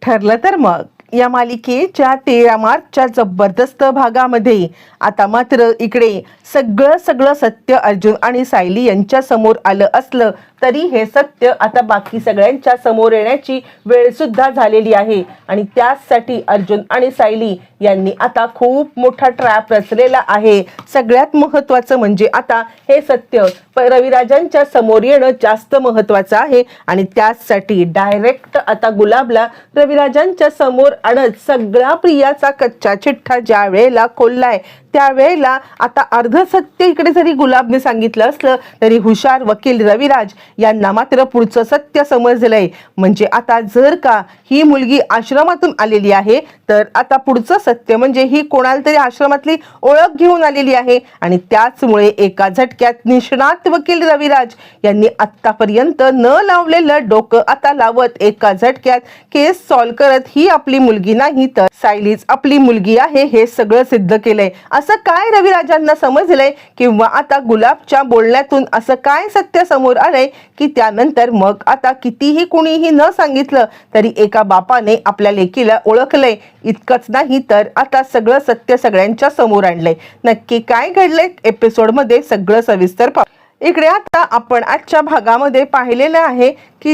ठरलं तर मग या मालिकेच्या 13 मार्चच्या जबरदस्त भागामध्ये आता मात्र इकडे सगळं सगळं सत्य अर्जुन आणि सायली यांच्या समोर आलं असलं तरी हे सत्य आता बाकी सगळ्यांच्या समोर येण्याची वेळ सुद्धा झालेली आहे आणि त्यासाठी अर्जुन आणि सायली यांनी आता खूप मोठा ट्रॅप रचलेला आहे। सगळ्यात महत्त्वाचं म्हणजे आता हे सत्य रविराजांच्या समोर येणं जास्त महत्त्वाचं आहे आणि त्यासाठी डायरेक्ट आता गुलाबला रविराजांच्या समोर आणत सगळा प्रियाचा कच्चा चिठ्ठा ज्या वेळेला खोललाय त्यावेळेला आता अर्ध सत्य इकडे जरी गुलाबने सांगितलं असलं तरी हुशार वकील रविराज यांना मात्र पुढचं सत्य समजलंय। म्हणजे आता जर का ही मुलगी आश्रमातून आलेली आहे तर आता पुढचं सत्य म्हणजे ही कोणाला तरी आश्रमातली ओळख घेऊन आलेली आहे आणि त्याचमुळे एका झटक्यात निष्णात वकील रविराज यांनी आतापर्यंत न लावलेलं डोकं आता लावत एका झटक्यात केस सॉल्व करत ही आपली मुलगी नाही तर सायलीच आपली मुलगी आहे हे सगळं सिद्ध केलंय। असं काय रविराजांना समजलंय किंवा आता गुलाबच्या बोलण्यातून असं काय सत्य समोर आलंय की त्यानंतर मग आता कितीही कुणीही न सांगितलं तरी एका बापाने आपल्या लेकीला ओळखलंय। इतकंच नाही तर आता सगळं सत्य सगळ्यांच्या समोर आणलंय। नक्की काय घडलंय एपिसोडमध्ये सगळं सविस्तर पाहू। इकडे आता आपण आजच्या भागामध्ये पाहिलेलं आहे की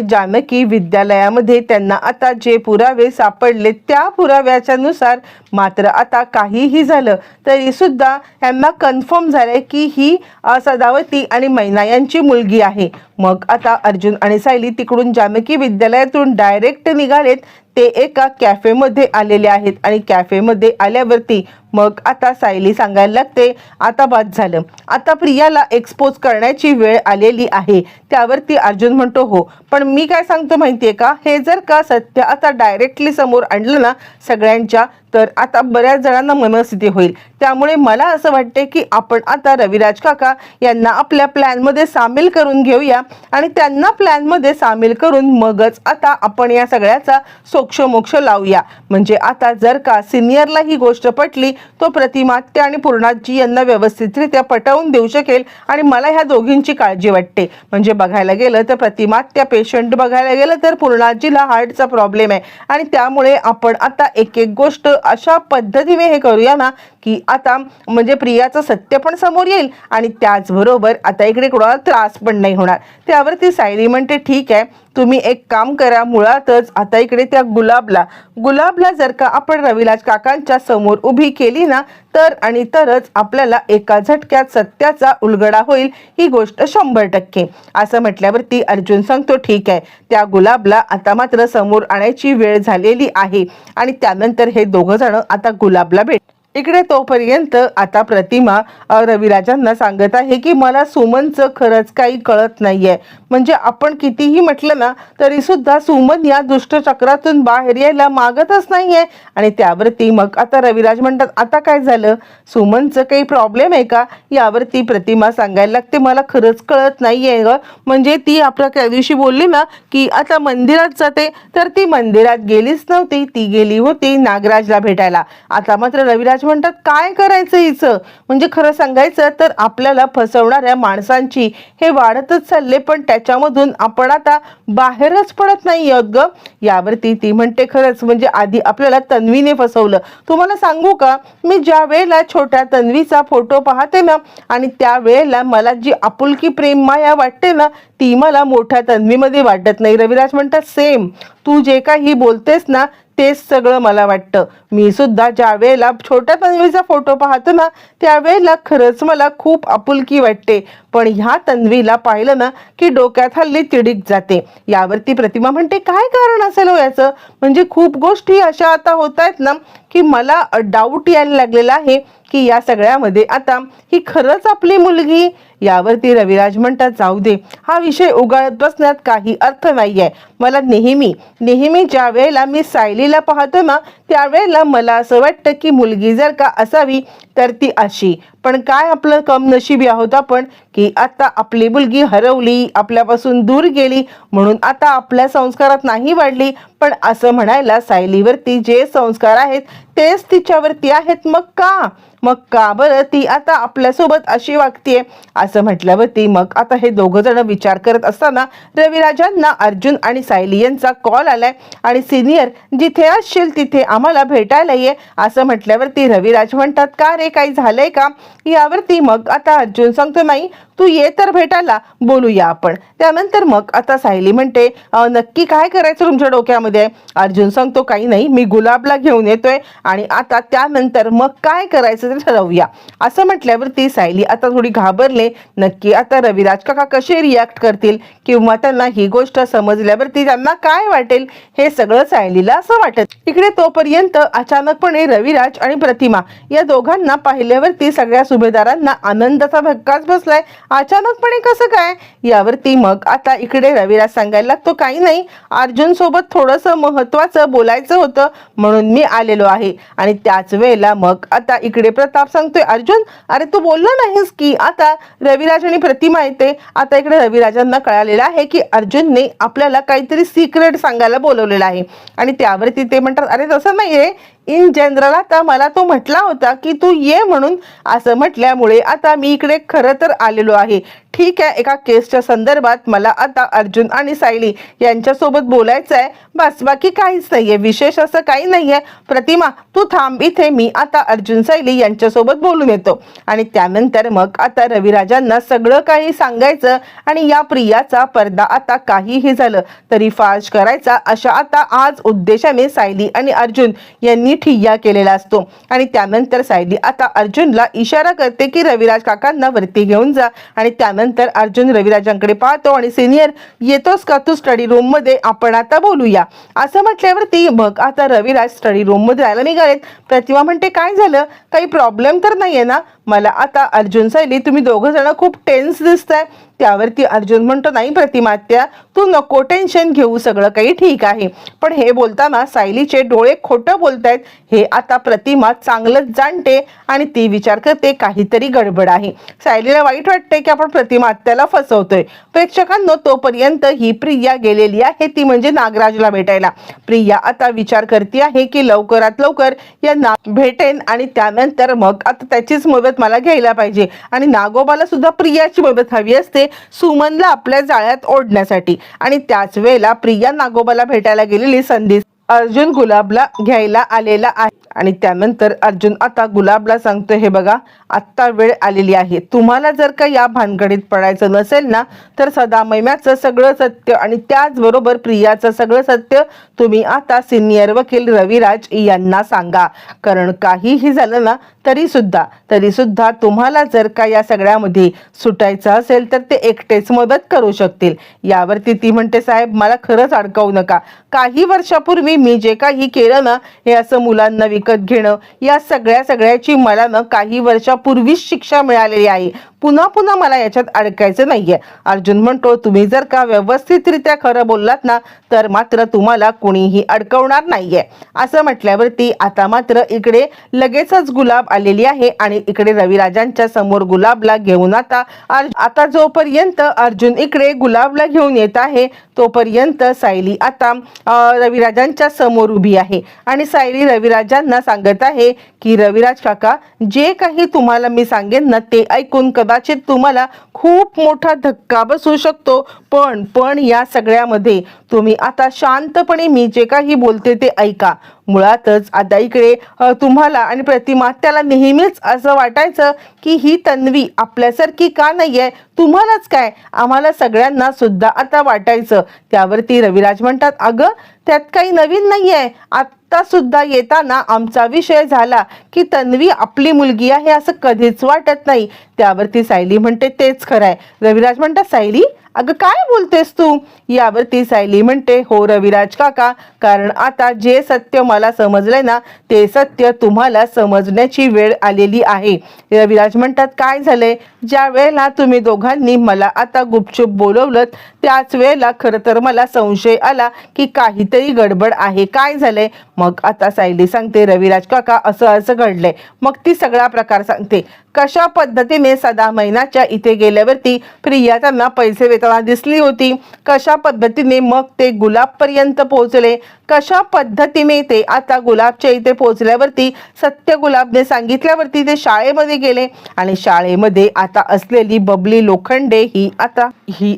जानकी विद्यालयामध्ये त्यांना आता जे पुरावे सापडले त्या पुराव्याच्या नुसार मात्र आता काहीही झालं तरी सुद्धा यांना कन्फर्म झालंय की ही सदावती आणि मैना यांची मुलगी आहे। मग आता अर्जुन आणि सायली तिकडून जानकी विद्यालयातून डायरेक्ट निघालेत ते एका कॅफेमध्ये आलेले आहेत आणि कॅफेमध्ये आल्यावरती मग आता सायली सांगायला लागते आता बाद झालं, आता प्रियाला एक्सपोज करण्याची वेळ आलेली आहे। त्यावरती अर्जुन म्हणतो हो पण मी काय सांगतो माहितीये का, हे जर का सत्य आता डायरेक्टली समोर आणलं ना सगळ्यांच्या तर आता बऱ्याच जणांना मनस्थिती होईल। त्यामुळे मला असं वाटते की आपण आता रविराज काका यांना आपल्या प्लॅनमध्ये सामील करून घेऊया आणि त्यांना प्लॅनमध्ये सामील करून मगच आता आपण या सगळ्याचा सोक्षमोक्ष लावूया। म्हणजे आता जर का सिनियरला ही गोष्ट पटली तो प्रतिमात्य आणि पूर्णाजी यांना व्यवस्थितरित्या पटवून देऊ शकेल आणि मला ह्या दोघींची काळजी वाटते। म्हणजे बघायला गेलं तर प्रतिमात्य पेशंट, बघायला गेलं तर पूर्णाजीला हार्टचा प्रॉब्लेम आहे आणि त्यामुळे आपण आता एक एक गोष्ट अशा पद्धतीने हे करूया ना की आता म्हणजे प्रियाचं सत्य पण समोर येईल आणि त्याचबरोबर आता इकडे कोणाला त्रास पण नाही होणार। त्यावरती सायली म्हणते ठीक आहे तुम्ही एक काम करा, मुळातच आता इकडे त्या गुलाबला जर का आपण रविराज काकांच्या समोर उभी केली ना तर आणि तरच आपल्याला एका झटक्यात सत्याचा उलगडा होईल, ही गोष्ट 100%। असं म्हटल्यावरती अर्जुन सांगतो ठीक आहे त्या गुलाबला आता मात्र समोर आणायची वेळ झालेली आहे आणि त्यानंतर हे दोघं जण आता गुलाबला भेट। इकडे तोपर्यंत आता प्रतिमा रविराजांना सांगत आहे की मला सुमनचं खरंच काही कळत नाहीये। म्हणजे आपण कितीही म्हटलं ना तरी सुद्धा सुमन या दुष्ट चक्रातून बाहेर यायला मागतच नाहीये आणि त्यावरती मग आता रविराज म्हणतात आता काय झालं, सुमनचं काही प्रॉब्लेम आहे का? यावरती प्रतिमा सांगायला लागते मला खरंच कळत नाहीये ग। म्हणजे ती आपल्या त्या दिवशी बोलली ना की आता मंदिरात जाते तर ती मंदिरात गेलीच नव्हती, ती गेली होती नागराजला भेटायला। आता मात्र रविराज म्हणतात काय करायचं हिचं, म्हणजे खरं सांगायचं तर आपल्याला फसवणाऱ्या माणसांची हे वाढतच चालले पण त्याच्यामधून आपण आता बाहेरच पडत नाही आहोत ग। यावरती ती म्हणते खरंच म्हणजे आधी आपल्याला तन्वीने फसवलं। तुम्हाला सांगू का मी ज्या वेळेला छोट्या तन्वीचा फोटो पाहते ना आणि त्या वेळेला मला जी आपुलकी प्रेम माया वाटते ना ती मला मोठ्या तन्वीमध्ये वाटत नाही। रविराज म्हणतात सेम, तू जे काही बोलतेस ना तेच सगळं मला वाटतं। मी सुद्धा ज्या वेळेला छोट्या तन्वीचा फोटो पाहतो ना त्यावेळेला खरंच मला खूप आपुलकी वाटते पण ह्या तन्वीला पाहिलं ना की डोक्यात हल्ली तिडीक जाते। यावरती प्रतिमा म्हणते काय कारण असेल हो याचं, म्हणजे खूप गोष्टी अशा आता होत आहेत ना की मला डाऊट यायला लागलेला आहे की या सगळ्यामध्ये आता ही खरंच आपली मुलगी। यावरती रविराज म्हणतात जाऊ दे हा विषय उगाळत बसण्यात काही अर्थ नाहीये। मला नेहमी ज्या वेळेला मी सायलीला पाहतो ना त्यावेळेला मला असं वाटतं की मुलगी जर का असावी तर ती अशी, पण काय आपलं कमनशिबी आहोत आपण की आता आपली मुलगी हरवली, आपल्यापासून दूर गेली म्हणून आता आपल्या संस्कारात नाही वाढली। पण असं म्हणायला सायलीवरती जे संस्कार आहेत तेच तिच्यावरती आहेत मग का, मग का बरं ती आता आपल्यासोबत अशी वागतीये असं म्हटल्यावरती मग आता हे दोघं जण विचार करत असताना रविराजांना अर्जुन आणि सायली यांचा कॉल आलाय आणि सिनियर जिथे असशील तिथे आम्हाला भेटायला ये असं म्हटल्यावरती रविराज म्हणतात का रे काही झालंय का यावरती मग आता अर्जुन सांगतो नाही तू ये तर भेटायला बोलूया आपण. त्यानंतर मग आता सायली म्हणते नक्की काय करायचं तुमच्या डोक्यामध्ये. अर्जुन सांगतो काही नाही मी गुलाबला घेऊन येतोय आणि आता त्यानंतर मग काय करायचं ते ठरवूया असं म्हटल्यावरती सायली आता थोडी घाबरले. नक्की आता रविराज काका कसे रिॲक्ट करतील किंवा त्यांना ही गोष्ट समजल्यावरती त्यांना काय वाटेल हे सगळं सायलीला असं वाटत. इकडे तोपर्यंत अचानकपणे रविराज आणि प्रतिमा या दोघांना पाहिल्यावरती सगळ्या सुभेदारांना आनंदाचा धक्काच बसलाय. अचानकपणे कसं काय यावरती मग आता इकडे रविराज सांगायला लागतो काही नाही अर्जुन सोबत थोडंसं महत्वाचं बोलायचं होतं म्हणून मी आलेलो आहे. आणि त्याच वेळेला मग आता इकडे प्रताप सांगतोय अर्जुन अरे तू बोलला नाहीस की आता रविराज आणि प्रतिमा येते. आता इकडे रविराजांना कळालेलं आहे की अर्जुनने आपल्याला काहीतरी सिक्रेट सांगायला बोलवलेलं आहे आणि त्यावरती ते म्हणतात अरे तसं नाही रे इन जनरल आता मला तो म्हटला होता की तू ये म्हणून असं म्हटल्यामुळे आता मी इकडे खरं तर आलेलो आहे. ठीक आहे एका केसच्या संदर्भात मला आता अर्जुन आणि सायली यांच्यासोबत बोलायचं आहे बस बाकी काहीच नाहीये विशेष असं काही नाहीये. प्रतिमा तू थांब इथे मी आता अर्जुन सायली यांच्यासोबत बोलून येतो. आणि त्यानंतर मग आता रविराजांना सगळं काही सांगायचं आणि या प्रियाचा पडदा आता काहीही झालं तरी फाश करायचा अशा आता आज उद्देशाने सायली आणि अर्जुन यांनी ठिय्या केलेला असतो. आणि त्यानंतर सायली आता अर्जुनला इशारा करते की रविराज काकांना वरती घेऊन जा. आणि त्यानंतर अर्जुन रविराजांकडे पाहतो आणि सिनियर येतोस का तू स्टडी रूम मध्ये आपण आता बोलूया असं म्हटल्यावरती मग आता रविराज स्टडी रूम मध्ये जायला निघालेत. प्रतिमा म्हणते काय झालं काही प्रॉब्लेम तर नाहीये ना. मला आता अर्जुन सायली तुम्ही दोघं जण खूप टेन्स दिसताय. त्यावरती अर्जुन म्हणतो नाही प्रतिमा त्या तू नको टेन्शन घेऊ सगळं काही ठीक आहे. पण हे बोलताना सायलीचे डोळे खोटं बोलतायत हे आता प्रतिमा चांगलंच जाणते आणि ती विचार करते काहीतरी गडबड आहे. सायलीला वाईट वाटते की आपण प्रतिमा त्याला फसवतोय. प्रेक्षकांनो तोपर्यंत ही प्रिया गेलेली आहे ती म्हणजे नागराजला भेटायला. प्रिया आता विचार करते आहे की लवकरात लवकर यांना भेटेन आणि त्यानंतर मग आता त्याचीच मदत मला घ्यायला पाहिजे. आणि नागोबाला सुद्धा प्रियाची मदत हवी असते सुमनला आपल्या जाळ्यात ओढण्यासाठी. आणि त्याच वेळेला प्रिया नागोबाला भेटायला गेलेली संधी अर्जुन गुलाबला घ्यायला आलेला आहे. आणि त्यानंतर अर्जुन आता गुलाबला सांगतोय हे बघा आत्ता वेळ आलेली आहे तुम्हाला जर का या भानगडीत पडायचं नसेल ना तर सदामयम्याचं सगळं सत्य आणि त्याचबरोबर प्रियाचं सगळं सत्य तुम्ही आता सिनियर वकील रविराज यांना सांगा. कारण काहीही झालं ना तरी सुद्धा तुम्हाला जर का या सगळ्यामध्ये सुटायचं असेल तर ते एकटेच मदत करू शकतील. यावरती ती म्हणते साहेब मला खरंच अडकवू नका. काही वर्षापूर्वी मी जे काही केलं ना हे असं मुलांना विकत घेणं या सगळ्याची मला ना काही वर्षापूर्वीच शिक्षा मिळालेली आहे. पुन्हा मला याच्यात अडकायचं नाहीये. अर्जुन म्हणतो तुम्ही जर का व्यवस्थितरित्या खरं बोललात ना तर मात्र तुम्हाला कोणीही अडकवणार नाहीये असं म्हटल्यावरती आता मात्र इकडे लगेचच गुलाब आलेली आहे आणि इकडे रविराजांच्या समोर गुलाबला घेऊन आता जोपर्यंत अर्जुन इकडे गुलाबला घेऊन येत आहे तोपर्यंत सायली आता रविराजांच्या समोर उभी आहे. आणि सायली रविराजांना सांगत आहे की रविराज काका जे काही तुम्हाला मी सांगेन ना ते ऐकून कदाचित तुम्हाला खूप मोठा धक्का बसू शकतो पण या सगळ्यामध्ये तुम्ही आता शांतपणे मी जे काही बोलते ते ऐका. मुळातच आता इकडे तुम्हाला आणि प्रतिमा त्याला नेहमीच असं वाटायचं की ही तन्वी आपल्यासारखी का नाहीये तुम्हालाच काय आम्हाला सगळ्यांना सुद्धा आता वाटायचं. त्यावरती रविराज म्हणतात अगं त्यात काही नवीन नाहीये आता सुद्धा येताना आमचा विषय झाला की तन्वी आपली मुलगी आहे असं कधीच वाटत नाही. त्यावरती सायली म्हणते तेच खरं आहे. रविराज म्हणतात सायली अगं काय बोलतेस तू. यावरती सायली म्हणते हो रविराज काका कारण आता जे सत्य मला समजलंय ना ते सत्य तुम्हाला समजण्याची वेळ आलेली आहे. रविराज म्हणतात काय झालंय ज्या वेळेला तुम्ही दोघांनी मला आता गुपचूप बोलवलं त्याच वेळेला खरं तर मला संशय आला की काहीतरी गडबड आहे, काय झालंय? मग आता सायली सांगते, रविराज काका असं असं घडलंय. मग ती सगळा प्रकार सांगते. कशा पद्धतीने सदा महिन्याच्या इथे गेल्यावरती प्रिया त्यांना पैसे देताना दिसली होती, कशा पद्धतीने मग ते गुलाबपर्यंत पोहोचले, कशा पद्धतीने ते आता गुलाबच्या इथे पोहोचल्यावरती सत्य गुलाबने सांगितल्यावरती ते शाळेमध्ये गेले आणि शाळेमध्ये आता असलेली बबली लोखंडे ही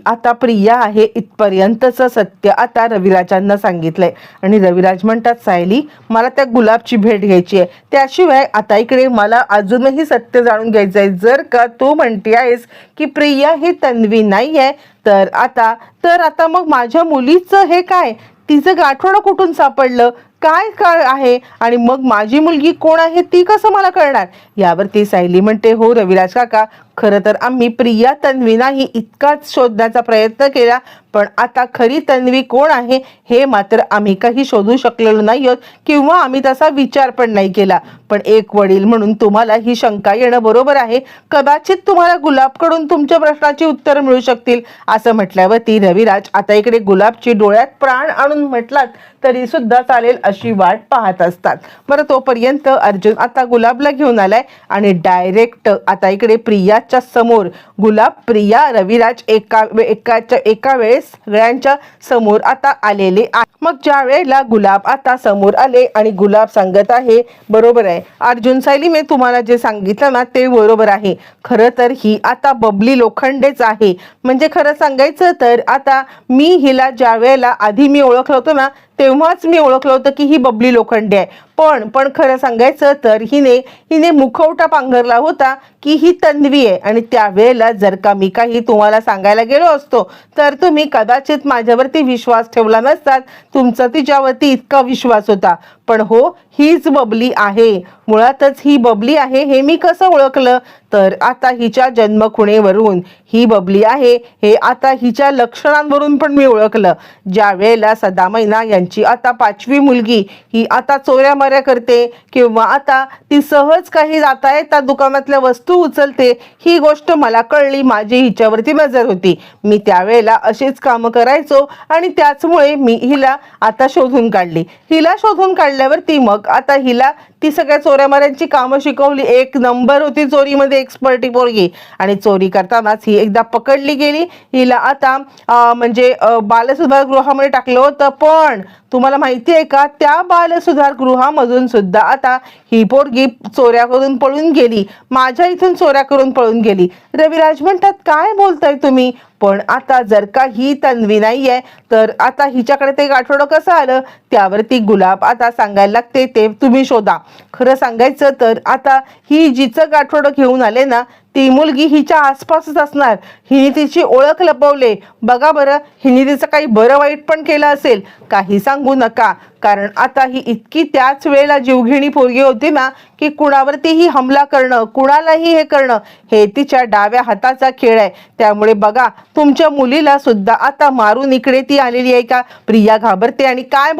आता प्रिया आहे इथपर्यंतचं सत्य आता रविराजांना सांगितलंय. आणि रविराज म्हणतात, सायली मला त्या गुलाबची भेट घ्यायची आहे, त्याशिवाय आता इकडे मला अजूनही सत्य जाणून घ्यायचं आहे. जर का तू म्हणते आहेस की प्रिया ही तन्वी नाही आहे तर आता मग माझ्या मुलीचं हे काय, तिचं गाठोडं कुठून सापडलं, काय काय आहे, आणि मग माझी मुलगी कोण आहे ती कसं मला कळणार? यावरती सायली म्हणते, हो रविराज काका, खरं तर आम्ही प्रिया तन्वी नाही इतकाच शोधण्याचा प्रयत्न केला, पण आता खरी तन्वी कोण आहे हे मात्र आम्ही काही शोधू शकलेलो नाही आहोत किंवा आम्ही तसा विचार पण नाही केला. पण एक वडील म्हणून तुम्हाला ही शंका येणं बरोबर आहे. कदाचित तुम्हाला गुलाबकडून तुमच्या प्रश्नाची उत्तर मिळू शकतील. असं म्हटल्यावरती रविराज आता इकडे गुलाबची डोळ्यात प्राण आणून म्हटलात तरी सुद्धा चालेल अशी वाट पाहत असतात. बरं, तोपर्यंत अर्जुन आता गुलाबला घेऊन आलाय आणि डायरेक्ट आता इकडे प्रियाच्या समोर गुलाब, प्रिया, रविराज एका वेळेस सगळ्यांच्या समोर आता आलेले आहे. मग ज्या वेळेला गुलाब आता समोर आले आणि गुलाब सांगत आहे, बरोबर आहे अर्जुन, सायली मी तुम्हाला जे सांगितलं ना ते बरोबर आहे. खरं तर ही आता बबली लोखंडेच आहे. म्हणजे खरं सांगायचं तर आता मी हिला ज्या वेळेला आधी मी ओळखलं होतं ना तेव्हाच मी ओळखलं होतं की ही बबली लोखंडे आहे. पण खरं सांगायचं तर हिने मुखवटा पांघरला होता की ही तन्वी आहे. आणि त्यावेळेला जर का मी काही तुम्हाला सांगायला गेलो असतो तर तुम्ही कदाचित माझ्यावरती विश्वास ठेवला नसतात. तुमचा तिच्यावरती इतका विश्वास होता. पण हो, हीच बबली आहे, मुळातच ही बबली आहे. हे मी कसं ओळखलं तर आता हिच्या जन्मखुणेवरून ही बबली आहे हे आता हिच्या लक्षणांवरून पण मी ओळखलं. ज्या वेळेला सदा मैना यांची आता 5वी मुलगी ही आता चोऱ्यामाऱ्या करते किंवा आता ती सहज काही जाता येता दुकानातल्या वस्तू उचलते, ही गोष्ट मला कळली. माझी हिच्यावरती नजर होती. मी त्यावेळेला अशीच कामं करायचो आणि त्याचमुळे मी हिला आता शोधून काढली. हिला शोधून काढल्यावरती मग आता हिला ती सगळ्या चोऱ्यामाऱ्यांची कामं शिकवली. 1 नंबर होती चोरीमध्ये, एक्सपर्टी पोरगी. आणि चोरी करतानाच ही एकदा पकडली गेली. हिला आता म्हणजे बालसुधार गृहामध्ये टाकलं होतं. पण तुम्हाला माहिती आहे का, त्या बालसुधार गृहामधून सुद्धा आता ही पोरगी चोऱ्या करून पळून गेली, माझ्या इथून चोऱ्या करून पळून गेली. रविराज म्हणतात, काय बोलताय तुम्ही? पण आता जर का ही तन्वी नाही आहे तर आता हिच्याकडे ते गाठोडं कसं आलं? त्यावरती गुलाब आता सांगायला लागते, ते तुम्ही शोधा. खरं सांगायचं तर आता ही जिचं गाठोडं घेऊन आले ना ती मुलगी हिच्या आसपासच असणार. हिने तिची ओळख लपवले. बघा बरं, हिने तिचं काही बरं वाईट पण केलं असेल, काही सांगू नका. कारण आता ही इतकी त्याच वेळेला जीवघेणी पोरगी होती ना की कुणावरतीही हमला करणं, कुणालाही हे करणं हे तिच्या डाव्या हाताचा खेळ आहे. त्यामुळे बघा, तुमच्या मुलीला सुद्धा आता मारून इकडे ती आलेली आहे का? प्रिया घाबरते आणि काय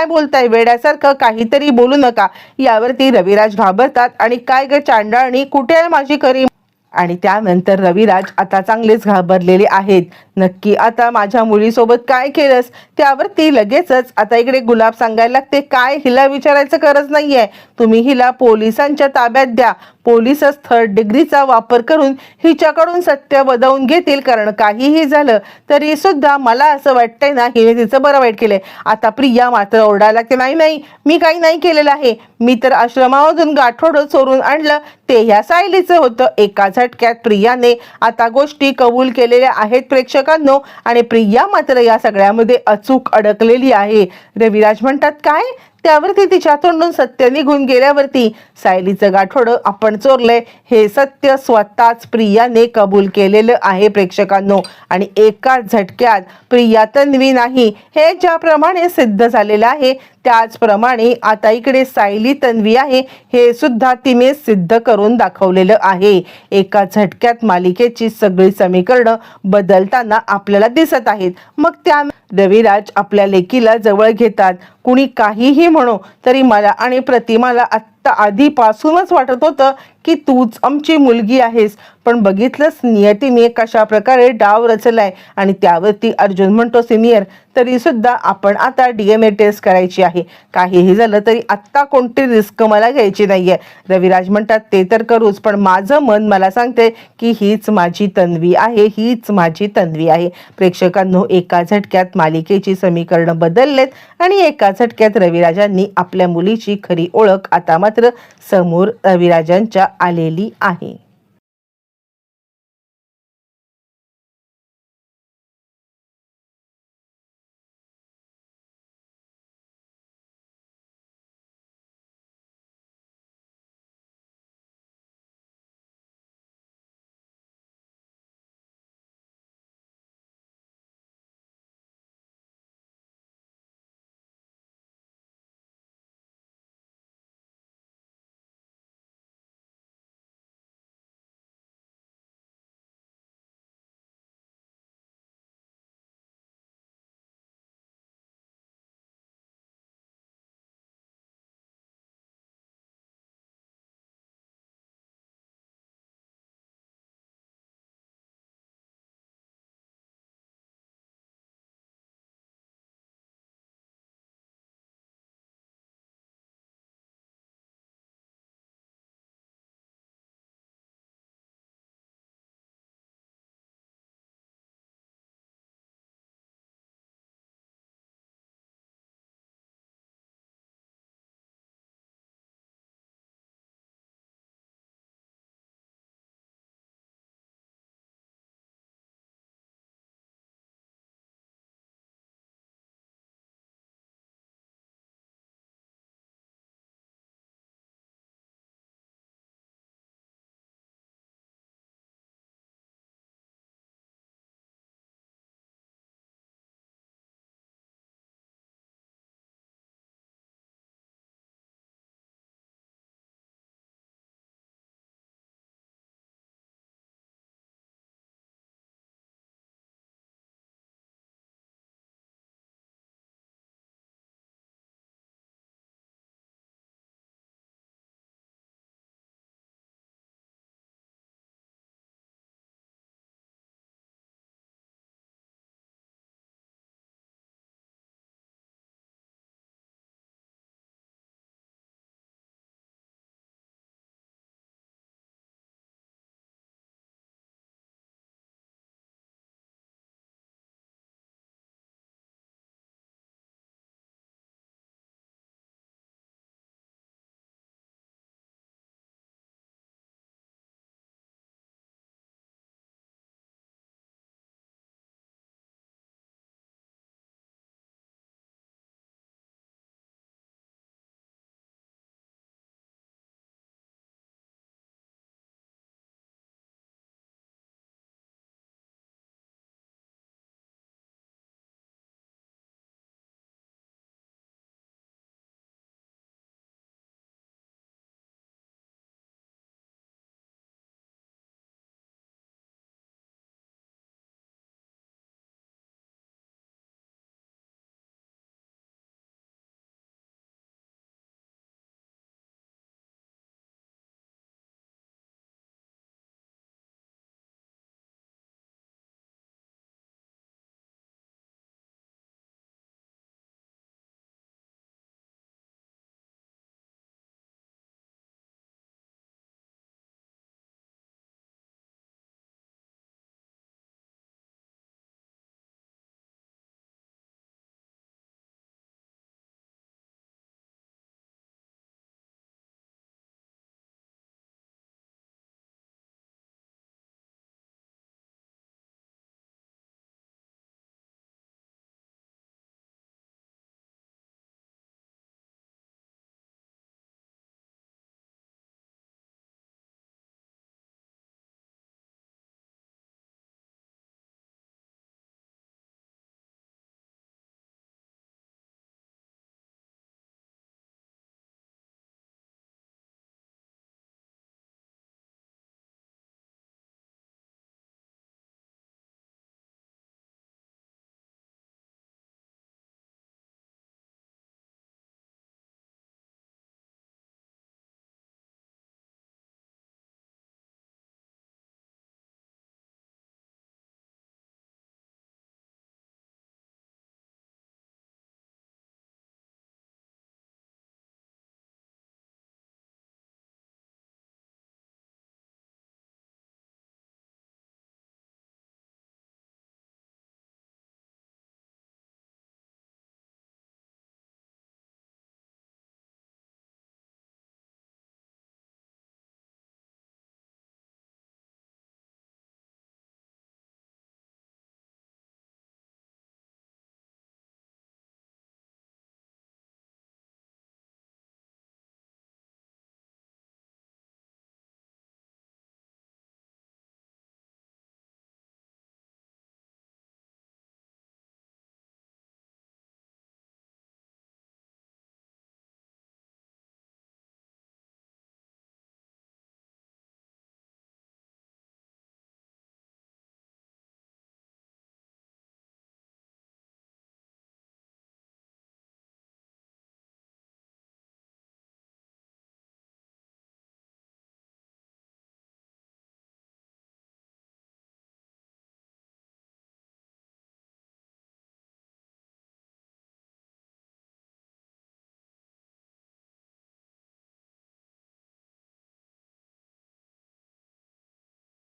बोलताय वेड्यासारखं काहीतरी बोलू नका. यावरती रविराज घाबरतात आणि काय ग चांडाळणी, कुठे आहे माझी करी? आणि त्यानंतर रविराज आता चांगलेच घाबरलेले आहेत. नक्की आता माझ्या मुलीसोबत काय केलंस? त्यावरती लगेचच आता इकडे गुलाब सांगायला लागते, काय हिला विचारायचं गरज नाहीये, तुम्ही हिला पोलिसांच्या ताब्यात द्या. पोलिसच 3rd डिग्रीचा वापर करून हिच्याकडून सत्य बदवून घेतील. कारण काहीही झालं तरी सुद्धा मला असं वाटतंय ना हिने तिचं बरं वाईट केलंय. आता प्रिया मात्र ओरडायला लागते, नाही मी काही नाही केलेलं आहे. मी तर आश्रमामधून गाठोडं चोरून आणलं, ते ह्या सायलीचं होतं. एका झटक्यात प्रियाने आता गोष्टी कबूल केलेल्या आहेत प्रेक्षकांनो. आणि प्रिया मात्र या सगळ्यामध्ये अचूक अडकलेली आहे. रविराज म्हणतात, काय? त्यावरती तिच्या तोंडून सत्य निघून गेल्यावरती सायलीचं गाठोडं आपण चोरलंय हे सत्य स्वतःच प्रियाने कबूल केलेलं आहे प्रेक्षकांनो. आणि एका झटक्यात प्रिया तन्वी नाही हे ज्याप्रमाणे सिद्ध झालेलं आहे त्याचप्रमाणे आता इकडे सायली तन्वी आहे हे सुद्धा तिने सिद्ध करून दाखवलेलं आहे. एका झटक्यात मालिकेची सगळी समीकरणं बदलताना आपल्याला दिसत आहेत. मग त्या रविराज आपल्या लेकीला जवळ घेतात. कुणी काहीही म्हणो तरी मला आणि प्रतिमाला आत्ता आधीपासूनच वाटत होतं की तूच आमची मुलगी आहेस, पण बघितलंस नियतीने कशा प्रकारे डाव रचलाय. आणि त्यावरती अर्जुन म्हणतो, सिनियर तरी सुद्धा आपण आता DNA टेस्ट करायची आहे. काहीही झालं तरी आत्ता कोणती रिस्क मला घ्यायची नाहीये. रविराज म्हणतात, ते तर करूच, पण माझं मन मला सांगते की हीच माझी तन्वी आहे, हीच माझी तन्वी आहे. प्रेक्षकांनो, एका झटक्यात मालिकेची समीकरण बदललेत आणि एका झटक्यात रविराजांनी आपल्या मुलीची खरी ओळख आता मात्र समोर रविराजांच्या आलेली आहे.